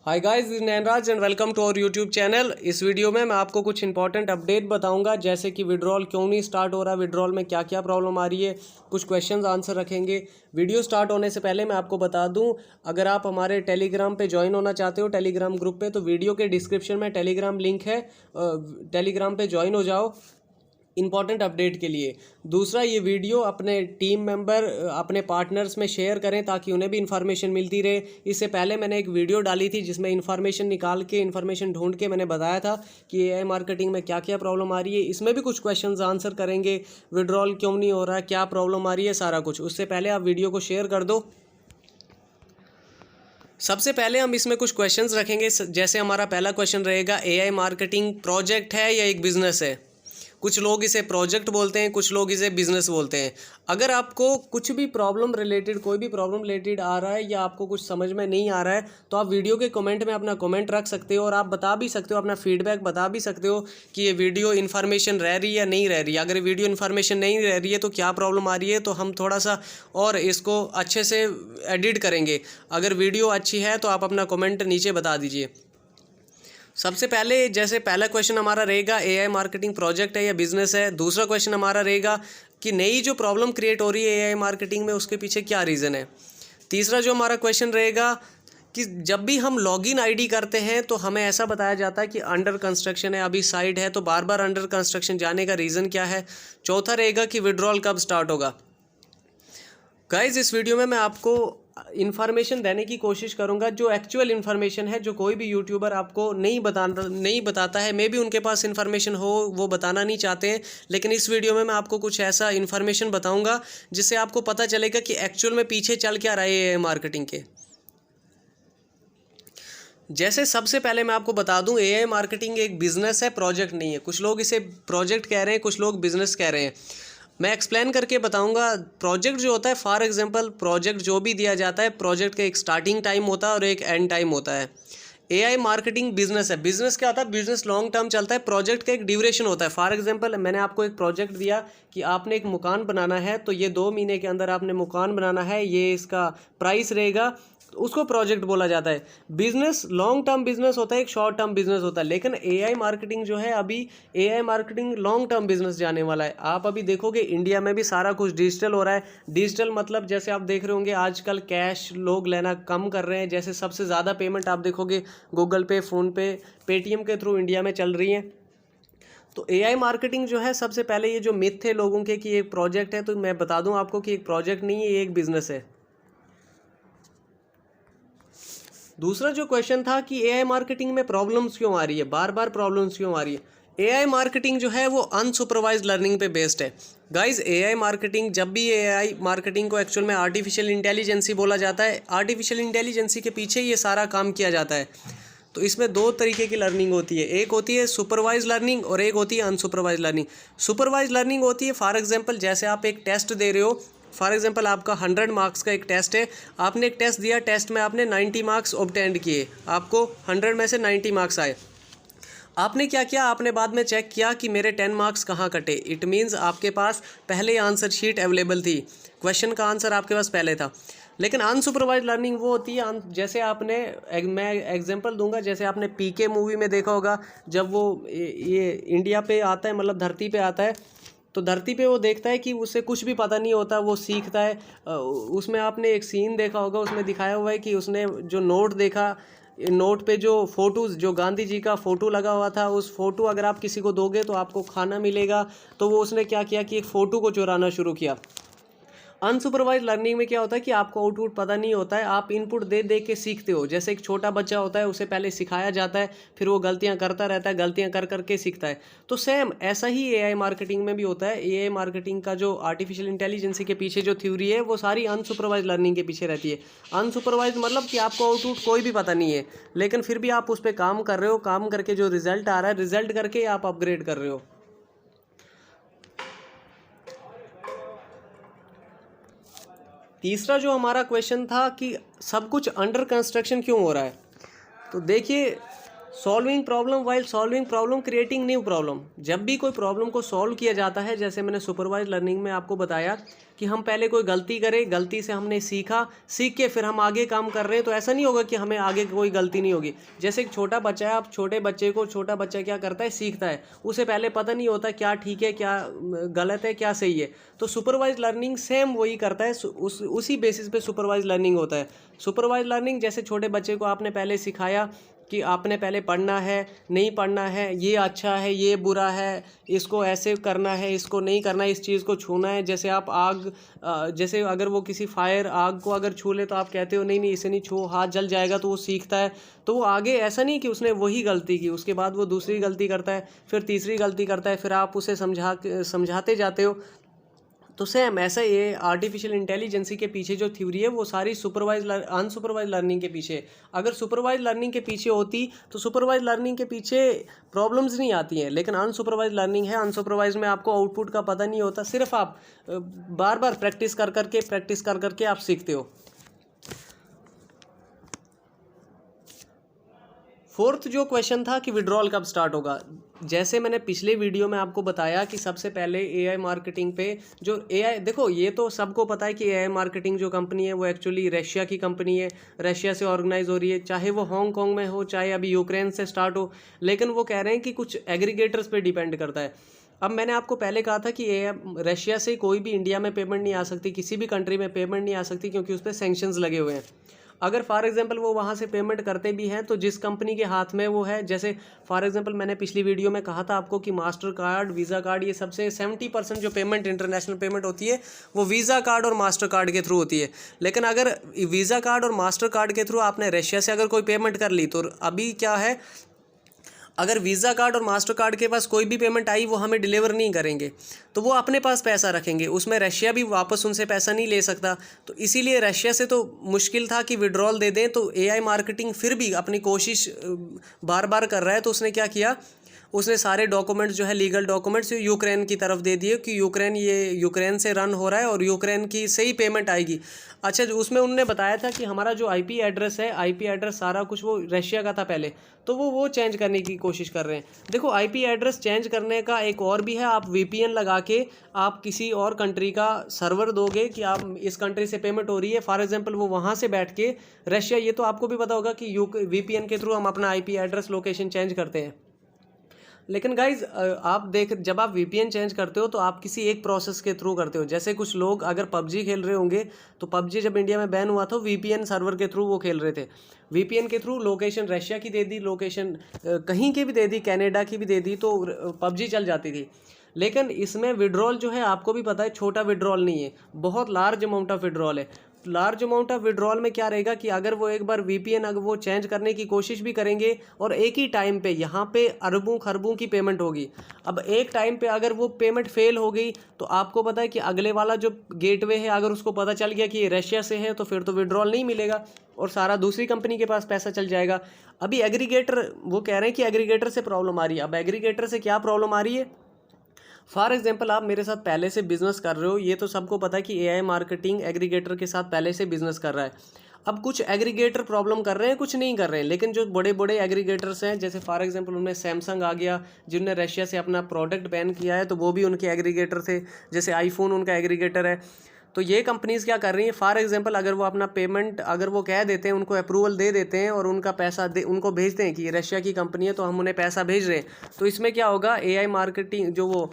Hi guys, this is Nainraj and welcome to our YouTube channel. इस video में मैं आपको कुछ इंपॉर्टेंट अपडेट बताऊंगा, जैसे कि विड्रॉल क्यों नहीं स्टार्ट हो रहा, विड्रॉल में क्या क्या प्रॉब्लम आ रही है, कुछ क्वेश्चंस आंसर रखेंगे। वीडियो स्टार्ट होने से पहले मैं आपको बता दूं, अगर आप हमारे टेलीग्राम पे ज्वाइन होना चाहते हो, टेलीग्राम ग्रुप पे, तो वीडियो के डिस्क्रिप्शन में टेलीग्राम लिंक है, टेलीग्राम पे ज्वाइन हो जाओ इंपॉर्टेंट अपडेट के लिए। दूसरा, ये वीडियो अपने टीम मेंबर, अपने पार्टनर्स में शेयर करें ताकि उन्हें भी इन्फॉर्मेशन मिलती रहे। इससे पहले मैंने एक वीडियो डाली थी जिसमें इन्फॉर्मेशन निकाल के, इन्फॉर्मेशन ढूंढ के मैंने बताया था कि एआई मार्केटिंग में क्या क्या प्रॉब्लम आ रही है। इसमें भी कुछ क्वेश्चंस आंसर करेंगे, विड्रॉल क्यों नहीं हो रहा है, क्या प्रॉब्लम आ रही है, सारा कुछ। उससे पहले आप वीडियो को शेयर कर दो। सबसे पहले हम इसमें कुछ क्वेश्चंस रखेंगे। जैसे हमारा पहला क्वेश्चन रहेगा, एआई मार्केटिंग प्रोजेक्ट है या एक बिजनेस है। कुछ लोग इसे प्रोजेक्ट बोलते हैं, कुछ लोग इसे बिजनेस बोलते हैं। अगर आपको कुछ भी प्रॉब्लम रिलेटेड, कोई भी प्रॉब्लम रिलेटेड आ रहा है या आपको कुछ समझ में नहीं आ रहा है, तो आप वीडियो के कमेंट में अपना कमेंट रख सकते हो और आप बता भी सकते हो, अपना फीडबैक बता भी सकते हो कि ये वीडियो इन्फॉर्मेशन रह रही है या नहीं रह रही है। अगर वीडियो इन्फॉर्मेशन नहीं रह रही है तो क्या प्रॉब्लम आ रही है, तो हम थोड़ा सा और इसको अच्छे से एडिट करेंगे। अगर वीडियो अच्छी है तो आप अपना कमेंट नीचे बता दीजिए। सबसे पहले, जैसे पहला क्वेश्चन हमारा रहेगा, एआई मार्केटिंग प्रोजेक्ट है या बिजनेस है। दूसरा क्वेश्चन हमारा रहेगा कि नई जो प्रॉब्लम क्रिएट हो रही है एआई मार्केटिंग में, उसके पीछे क्या रीज़न है। तीसरा जो हमारा क्वेश्चन रहेगा कि जब भी हम लॉगिन आईडी करते हैं तो हमें ऐसा बताया जाता है कि अंडर कंस्ट्रक्शन है, अभी साइट है, तो बार बार अंडर कंस्ट्रक्शन जाने का रीज़न क्या है। चौथा रहेगा कि विड्रॉल कब स्टार्ट होगा। गाइज, इस वीडियो में मैं आपको इन्फॉर्मेशन देने की कोशिश करूंगा, जो एक्चुअल इन्फॉर्मेशन है, जो कोई भी यूट्यूबर आपको नहीं बताता है। मे भी उनके पास इन्फॉर्मेशन हो, वो बताना नहीं चाहते हैं, लेकिन इस वीडियो में मैं आपको कुछ ऐसा इन्फॉर्मेशन बताऊंगा जिससे आपको पता चलेगा कि एक्चुअल में पीछे चल क्या रहा है मार्केटिंग के। जैसे सबसे पहले मैं आपको बता दूं, एआई मार्केटिंग एक बिजनेस है, प्रोजेक्ट नहीं है। कुछ लोग इसे प्रोजेक्ट कह रहे हैं, कुछ लोग बिजनेस कह रहे हैं। मैं एक्सप्लेन करके बताऊंगा। प्रोजेक्ट जो होता है, फॉर एग्जांपल प्रोजेक्ट जो भी दिया जाता है, प्रोजेक्ट का एक स्टार्टिंग टाइम होता है और एक एंड टाइम होता है। एआई मार्केटिंग बिजनेस है। बिजनेस क्या होता है? बिजनेस लॉन्ग टर्म चलता है। प्रोजेक्ट का एक ड्यूरेशन होता है। फॉर एग्जांपल मैंने आपको एक प्रोजेक्ट दिया कि आपने एक मकान बनाना है, तो ये 2 महीने के अंदर आपने मकान बनाना है, ये इसका प्राइस रहेगा, तो उसको प्रोजेक्ट बोला जाता है। बिजनेस लॉन्ग टर्म बिजनेस होता है, एक शॉर्ट टर्म बिजनेस होता है। लेकिन एआई मार्केटिंग जो है, अभी AI marketing long term business जाने वाला है। आप अभी देखोगे इंडिया में भी सारा कुछ डिजिटल हो रहा है। डिजिटल मतलब जैसे आप देख रहे होंगे, आजकल कैश लोग लेना कम कर रहे हैं। जैसे सबसे ज़्यादा पेमेंट आप देखोगे गूगल पे, फ़ोनपे, पेटीएम के थ्रू इंडिया में चल रही है। तो एआई मार्केटिंग जो है, सबसे पहले ये जो मिथ थे लोगों के कि एक प्रोजेक्ट है, तो मैं बता दूं आपको कि एक प्रोजेक्ट नहीं है, ये एक बिजनेस है। दूसरा जो क्वेश्चन था कि एआई मार्केटिंग में प्रॉब्लम्स क्यों आ रही है, बार बार प्रॉब्लम्स क्यों आ रही है। एआई मार्केटिंग जो है वो अनसुपरवाइज्ड लर्निंग पे बेस्ड है। गाइस, एआई मार्केटिंग, जब भी एआई मार्केटिंग को एक्चुअल में आर्टिफिशियल इंटेलिजेंसी बोला जाता है, आर्टिफिशियल इंटेलिजेंसी के पीछे ये सारा काम किया जाता है। तो इसमें दो तरीके की लर्निंग होती है, एक होती है सुपरवाइज लर्निंग और एक होती है अनसुपरवाइज लर्निंग। सुपरवाइज लर्निंग होती है, फॉर एग्जांपल जैसे आप एक टेस्ट दे रहे हो। फॉर एग्जांपल आपका 100 मार्क्स का एक टेस्ट है, आपने एक टेस्ट दिया, टेस्ट में आपने 90 मार्क्स ऑब्टेंड किए, आपको 100 में से 90 मार्क्स आए। आपने क्या किया, आपने बाद में चेक किया कि मेरे 10 मार्क्स कहाँ कटे। इट मीन्स आपके पास पहले आंसर शीट अवेलेबल थी, क्वेश्चन का आंसर आपके पास पहले था। लेकिन अनसुपरवाइज लर्निंग वो होती है, जैसे आपने, मैं एग्जांपल दूंगा, जैसे आपने पीके मूवी में देखा होगा, जब वो ये इंडिया पे आता है, मतलब धरती पे आता है, तो धरती पे वो देखता है कि उसे कुछ भी पता नहीं होता, वो सीखता है। उसमें आपने एक सीन देखा होगा, उसमें दिखाया हुआ है कि उसने जो नोट देखा, नोट पे जो फोटोज़, जो गांधी जी का फ़ोटो लगा हुआ था, उस फ़ोटो अगर आप किसी को दोगे तो आपको खाना मिलेगा। तो वो उसने क्या किया कि एक फ़ोटो को चुराना शुरू किया। अनसुपरवाइज लर्निंग में क्या होता है कि आपको आउटपुट पता नहीं होता है, आप इनपुट दे दे के सीखते हो। जैसे एक छोटा बच्चा होता है, उसे पहले सिखाया जाता है, फिर वो गलतियां करता रहता है, गलतियां कर करके सीखता है। तो सेम ऐसा ही एआई मार्केटिंग में भी होता है। एआई मार्केटिंग का जो आर्टिफिशियल इंटेलिजेंसी के पीछे जो थ्योरी है, वो सारी अनसुपरवाइज लर्निंग के पीछे रहती है। अनसुपरवाइज मतलब कि आपको आउटपुट कोई भी पता नहीं है, लेकिन फिर भी आप उस पर काम कर रहे हो, काम करके जो रिजल्ट आ रहा है, रिजल्ट करके आप अपग्रेड कर रहे हो। तीसरा जो हमारा क्वेश्चन था कि सब कुछ अंडर कंस्ट्रक्शन क्यों हो रहा है। तो देखिए, solving problem while solving problem creating new problem. जब भी कोई प्रॉब्लम को सॉल्व किया जाता है, जैसे मैंने सुपरवाइज लर्निंग में आपको बताया कि हम पहले कोई गलती करें, गलती से हमने सीखा, सीख के फिर हम आगे काम कर रहे हैं, तो ऐसा नहीं होगा कि हमें आगे कोई गलती नहीं होगी। जैसे एक छोटा बच्चा है, आप छोटे बच्चे को, छोटा बच्चा क्या करता है, सीखता है, उसे पहले पता नहीं होता क्या ठीक है, क्या गलत है, क्या सही है। तो सुपरवाइज लर्निंग सेम वही करता है, उसी बेसिस पे सुपरवाइज लर्निंग होता है। सुपरवाइज लर्निंग जैसे छोटे बच्चे को आपने पहले सिखाया कि आपने पहले पढ़ना है, नहीं पढ़ना है, ये अच्छा है, ये बुरा है, इसको ऐसे करना है, इसको नहीं करना है, इस चीज़ को छूना है। जैसे आप आग, जैसे अगर वो किसी फायर, आग को अगर छू ले तो आप कहते हो नहीं नहीं इसे नहीं छू, हाथ जल जाएगा, तो वो सीखता है। तो वो आगे ऐसा नहीं कि उसने वही गलती की, उसके बाद वो दूसरी गलती करता है, फिर तीसरी गलती करता है, फिर आप उसे समझाते जाते हो। तो सेम ऐसा ये आर्टिफिशियल इंटेलिजेंसी के पीछे जो थ्योरी है वो सारी अनसुपरवाइज लर्निंग के पीछे। अगर सुपरवाइज लर्निंग के पीछे होती तो सुपरवाइज लर्निंग के पीछे प्रॉब्लम्स नहीं आती हैं, लेकिन अनसुपरवाइज लर्निंग है। अनसुपरवाइज में आपको आउटपुट का पता नहीं होता, सिर्फ आप बार बार प्रैक्टिस कर करके आप सीखते हो। फोर्थ जो क्वेश्चन था कि विड्रॉल कब स्टार्ट होगा, जैसे मैंने पिछले वीडियो में आपको बताया कि सबसे पहले एआई मार्केटिंग पे जो एआई, देखो ये तो सबको पता है कि एआई मार्केटिंग जो कंपनी है वो एक्चुअली रशिया की कंपनी है, रशिया से ऑर्गेनाइज हो रही है, चाहे वो हांगकांग में हो, चाहे अभी यूक्रेन से स्टार्ट हो, लेकिन वो कह रहे हैं कि कुछ एग्रीगेटर्स पे डिपेंड करता है। अब मैंने आपको पहले कहा था कि रशिया से कोई भी इंडिया में पेमेंट नहीं आ सकती, किसी भी कंट्री में पेमेंट नहीं आ सकती, क्योंकि उस पर सेंक्शंस लगे हुए हैं। अगर फॉर एग्जांपल वो वहाँ से पेमेंट करते भी हैं तो जिस कंपनी के हाथ में वो है, जैसे फॉर एग्जांपल मैंने पिछली वीडियो में कहा था आपको कि मास्टर कार्ड, वीज़ा कार्ड, ये सबसे 70% जो पेमेंट, इंटरनेशनल पेमेंट होती है वो वीज़ा कार्ड और मास्टर कार्ड के थ्रू होती है। लेकिन अगर वीज़ा कार्ड और मास्टर कार्ड के थ्रू आपने रशिया से अगर कोई पेमेंट कर ली, तो अभी क्या है, अगर वीज़ा कार्ड और मास्टर कार्ड के पास कोई भी पेमेंट आई वो हमें डिलीवर नहीं करेंगे, तो वो अपने पास पैसा रखेंगे, उसमें रशिया भी वापस उनसे पैसा नहीं ले सकता। तो इसीलिए रशिया से तो मुश्किल था कि विड्रॉल दे दें। तो एआई मार्केटिंग फिर भी अपनी कोशिश बार बार कर रहा है। तो उसने क्या किया, उसने सारे डॉक्यूमेंट्स जो है, लीगल डॉक्यूमेंट्स, यूक्रेन की तरफ दे दिए कि यूक्रेन से रन हो रहा है और यूक्रेन की सही पेमेंट आएगी। अच्छा, उसमें उन्होंने बताया था कि हमारा जो आईपी एड्रेस है, आईपी एड्रेस सारा कुछ वो रशिया का था पहले, तो वो चेंज करने की कोशिश कर रहे हैं। देखो आईपी एड्रेस चेंज करने का एक और भी है, आप वीपीएन लगा के आप किसी और कंट्री का सर्वर दोगे कि आप इस कंट्री से पेमेंट हो रही है, फॉर एग्जांपल वो वहाँ से बैठ के रशिया, ये तो आपको भी पता होगा कि वीपीएन के थ्रू हम अपना आईपी एड्रेस लोकेशन चेंज करते हैं। लेकिन गाइज आप जब आप वीपीएन चेंज करते हो तो आप किसी एक प्रोसेस के थ्रू करते हो। जैसे कुछ लोग अगर पबजी खेल रहे होंगे, तो पबजी जब इंडिया में बैन हुआ था, वीपीएन सर्वर के थ्रू वो खेल रहे थे, वीपीएन के थ्रू लोकेशन रशिया की दे दी, लोकेशन कहीं की भी दे दी, कनाडा की भी दे दी, तो पबजी चल जाती थी। लेकिन इसमें विड्रॉल जो है आपको भी पता है, छोटा विड्रॉल नहीं है, बहुत लार्ज अमाउंट ऑफ विड्रॉल है। लार्ज अमाउंट ऑफ विड्रॉल में क्या रहेगा कि अगर वो एक बार वीपीएन अगर वो चेंज करने की कोशिश भी करेंगे और एक ही टाइम पे यहाँ पे अरबों खरबों की पेमेंट होगी। अब एक टाइम पे अगर वो पेमेंट फेल हो गई, तो आपको पता है कि अगले वाला जो गेटवे है, अगर उसको पता चल गया कि ये रशिया से है, तो फिर तो विड्रॉल नहीं मिलेगा और सारा दूसरी कंपनी के पास पैसा चल जाएगा। अभी एग्रीगेटर, वो कह रहे हैं कि एग्रीगेटर से प्रॉब्लम आ रही है। अब एग्रीगेटर से क्या प्रॉब्लम आ रही है, फॉर एग्जाम्पल आप मेरे साथ पहले से बिजनेस कर रहे हो, ये तो सबको पता है कि एआई मार्केटिंग एग्रीगेटर के साथ पहले से बिजनेस कर रहा है। अब कुछ एग्रीगेटर प्रॉब्लम कर रहे हैं, कुछ नहीं कर रहे हैं, लेकिन जो बड़े बड़े एग्रीगेटर्स हैं, जैसे फॉर एग्जांपल उनमें सैमसंग आ गया, जिनने रशिया से अपना प्रोडक्ट बैन किया है, तो वो भी उनके एग्रीगेटर थे। जैसे आईफोन उनका एग्रीगेटर है। तो ये कंपनीज़ क्या कर रही हैं, फॉर एग्जांपल अगर वो अपना पेमेंट, अगर वो कह देते हैं, उनको अप्रूवल दे देते हैं और उनका पैसा उनको भेजते हैं कि ये रशिया की कंपनी है, तो हम उन्हें पैसा भेज रहे हैं, तो इसमें क्या होगा, एआई मार्केटिंग जो वो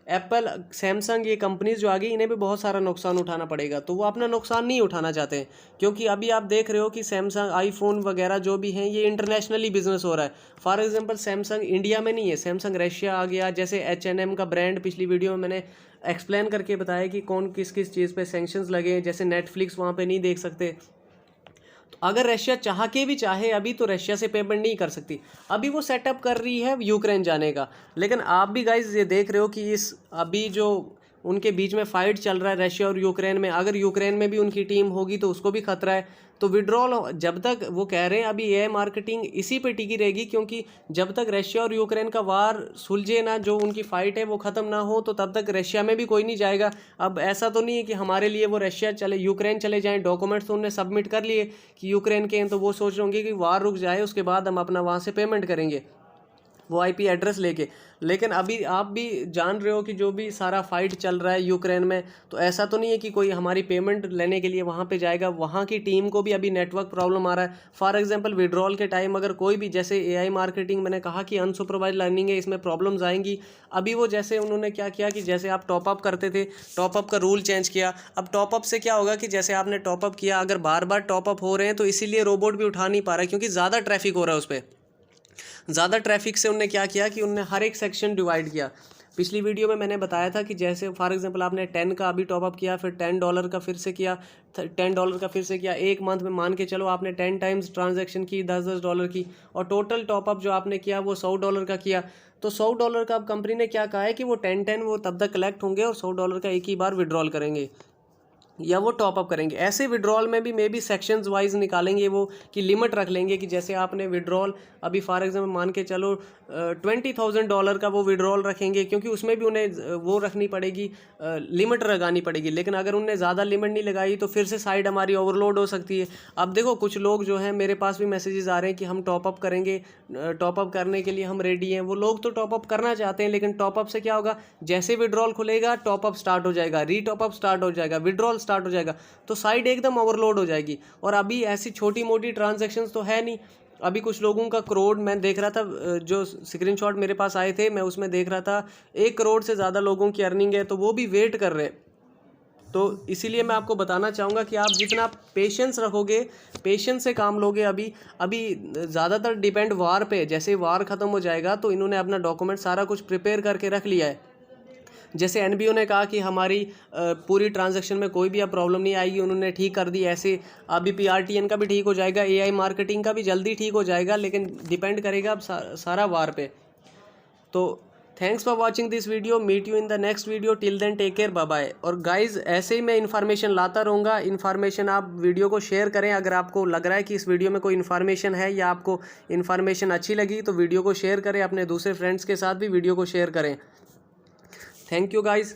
एप्पल, सैमसंग, ये कंपनीज जो आ गई, इन्हें भी बहुत सारा नुकसान उठाना पड़ेगा। तो वो अपना नुकसान नहीं उठाना चाहते हैं, क्योंकि अभी आप देख रहे हो कि सैमसंग, आईफोन वगैरह जो भी हैं, ये इंटरनेशनली बिजनेस हो रहा है। फॉर एग्जांपल सैमसंग इंडिया में नहीं है, सैमसंग रशिया आ गया। जैसे H&M का ब्रांड पिछली वीडियो में मैंने एक्सप्लेन करके बताया कि कौन किस किस चीज़ पे सैंक्शंस लगे हैं, जैसे नेटफ्लिक्स वहाँ पे नहीं देख सकते। तो अगर रशिया चाह के भी चाहे अभी, तो रशिया से पेमेंट नहीं कर सकती। अभी वो सेटअप कर रही है यूक्रेन जाने का। लेकिन आप भी गाइज ये देख रहे हो कि इस अभी जो उनके बीच में फ़ाइट चल रहा है रशिया और यूक्रेन में, अगर यूक्रेन में भी उनकी टीम होगी तो उसको भी खतरा है। तो विड्रॉल जब तक वो कह रहे हैं अभी एआई मार्केटिंग इसी पे टिकी रहेगी, क्योंकि जब तक रशिया और यूक्रेन का वार सुलझे ना, जो उनकी फ़ाइट है वो ख़त्म ना हो, तो तब तक रशिया में भी कोई नहीं जाएगा। अब ऐसा तो नहीं है कि हमारे लिए वो रशिया चले यूक्रेन चले जाएं, डॉक्यूमेंट्स तो उन्होंने सबमिट कर लिए कि यूक्रेन के हैं, तो वो सोच रहे होंगे कि वार रुक जाए उसके बाद हम अपना वहाँ से पेमेंट करेंगे वो आईपी एड्रेस लेके। लेकिन अभी आप भी जान रहे हो कि जो भी सारा फाइट चल रहा है यूक्रेन में, तो ऐसा तो नहीं है कि कोई हमारी पेमेंट लेने के लिए वहाँ पे जाएगा। वहाँ की टीम को भी अभी नेटवर्क प्रॉब्लम आ रहा है। फॉर एग्जांपल विड्रॉल के टाइम अगर कोई भी, जैसे एआई मार्केटिंग मैंने कहा कि अनसुपरवाइज लर्निंग है, इसमें प्रॉब्लम्स आएंगी। अभी वो जैसे उन्होंने क्या किया कि जैसे आप टॉपअप करते थे, टॉपअप का रूल चेंज किया। अब टॉपअप से क्या होगा कि जैसे आपने टॉपअप किया, अगर बार बार टॉपअप हो रहे हैं तो इसीलिए रोबोट भी उठा नहीं पा रहा है, क्योंकि ज़्यादा ट्रैफिक हो रहा है उस पर। ज़्यादा ट्रैफिक से उनने क्या किया कि उनने हर एक सेक्शन डिवाइड किया। पिछली वीडियो में मैंने बताया था कि जैसे फॉर एग्जांपल आपने 10 का अभी टॉपअप किया, फिर $10 का फिर से किया, $10 का फिर से किया, एक मंथ में मान के चलो आपने 10 टाइम्स ट्रांजैक्शन की, $10 की, और टोटल टॉपअप जो आपने किया वो $100 का किया। तो $100 का अब कंपनी ने क्या कहा है कि वो 10 वो तब तक कलेक्ट होंगे और $100 का एक ही बार विड्रॉल करेंगे या वो टॉपअप करेंगे। ऐसे विड्रॉल में भी मे बी सेक्शंस वाइज निकालेंगे वो, कि लिमिट रख लेंगे कि जैसे आपने विड्रॉल अभी फॉर एग्जांपल मान के चलो $20,000 का वो विड्रॉल रखेंगे, क्योंकि उसमें भी उन्हें वो रखनी पड़ेगी, लिमिट लगानी पड़ेगी। लेकिन अगर उन्हें ज़्यादा लिमिट नहीं लगाई तो फिर से साइड हमारी ओवरलोड हो सकती है। अब देखो कुछ लोग जो हैं, मेरे पास भी मैसेजेस आ रहे हैं कि हम टॉपअप करेंगे, टॉपअप करने के लिए हम रेडी हैं। वो लोग तो टॉपअप करना चाहते हैं, लेकिन टॉपअप से क्या होगा, जैसे विड्रॉल खुलेगा टॉपअप स्टार्ट हो जाएगा, रीटॉपअप स्टार्ट हो जाएगा, विड्रॉल स्टार्ट हो जाएगा, तो साइड एकदम ओवरलोड हो जाएगी। और अभी ऐसी छोटी मोटी ट्रांजैक्शंस तो है नहीं। अभी कुछ लोगों का करोड़, मैं देख रहा था जो स्क्रीनशॉट मेरे पास आए थे, मैं उसमें देख रहा था 1 करोड़ से ज़्यादा लोगों की अर्निंग है, तो वो भी वेट कर रहे हैं। तो इसीलिए मैं आपको बताना चाहूँगा कि आप जितना पेशेंस रखोगे, पेशेंस से काम लोगे। अभी ज़्यादातर डिपेंड वार पे, जैसे वार ख़त्म हो जाएगा तो इन्होंने अपना डॉक्यूमेंट सारा कुछ प्रिपेयर करके रख लिया है। जैसे एनबीओ ने कहा कि हमारी पूरी ट्रांजैक्शन में कोई भी अब प्रॉब्लम नहीं आएगी, उन्होंने ठीक कर दी। ऐसे अभी पीआरटीएन का भी ठीक हो जाएगा, एआई मार्केटिंग का भी जल्दी ठीक हो जाएगा, लेकिन डिपेंड करेगा अब सारा वार पे। तो thanks for watching this video, meet you in the next video, till then take care, bye bye. और गाइज ऐसे ही मैं इन्फॉर्मेशन लाता रहूँगा। इन्फॉर्मेशन आप वीडियो को शेयर करें, अगर आपको लग रहा है कि इस वीडियो में कोई इन्फॉर्मेशन है या आपको इन्फॉर्मेशन अच्छी लगी तो वीडियो को शेयर करें, अपने दूसरे फ्रेंड्स के साथ भी वीडियो को शेयर करें। Thank you guys.